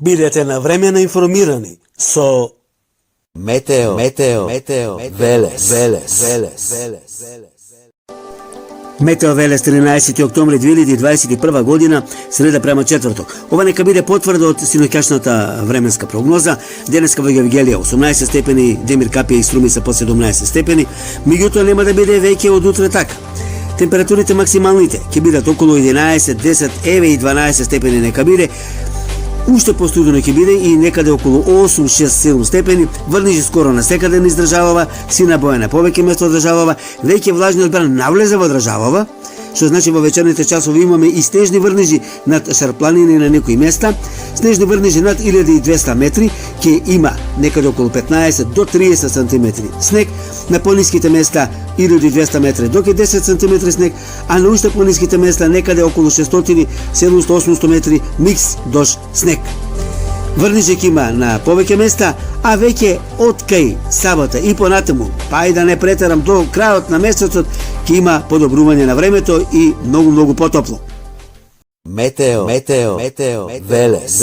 Бидете навремено информирани со Метео Велес. Метео Велес 13 октомври 2021 година, среда према четврток. Ова нека биде потврда од синоќашната временска прогноза. Денеска во Евгелија 18 степени, Демир Капија и Струми се по 17 степени, меѓутоа нема да биде веќе од утре така. Температурите максималните ќе бидат околу 11, 10, еве и 12 степени нека биде. Уште постудено ќе биде и некаде околу 8, 6, 7 степени. Врнежи скоро насекаде не издржавава, сина боја на повеќе место одржавава, веќе влажниот бран навлезе во државава, што значи во вечерните часови имаме и снежни врнежи над шарпланини на некои места, снежни врнежи над 1200 метри, ќе има некаде околу 15 до 30 сантиметри снег, на пониските места 1200 метри до 10 сантиметри снег, а на уште пониските места некаде околу 600, 700, 800 метри микс дожд снег. Врнежи ќе има на повеќе места, а веќе од кај сабота и понатаму, па и да не претерам до крајот на месецот, ќе има подобрување на времето и многу потопло. Метео Велес.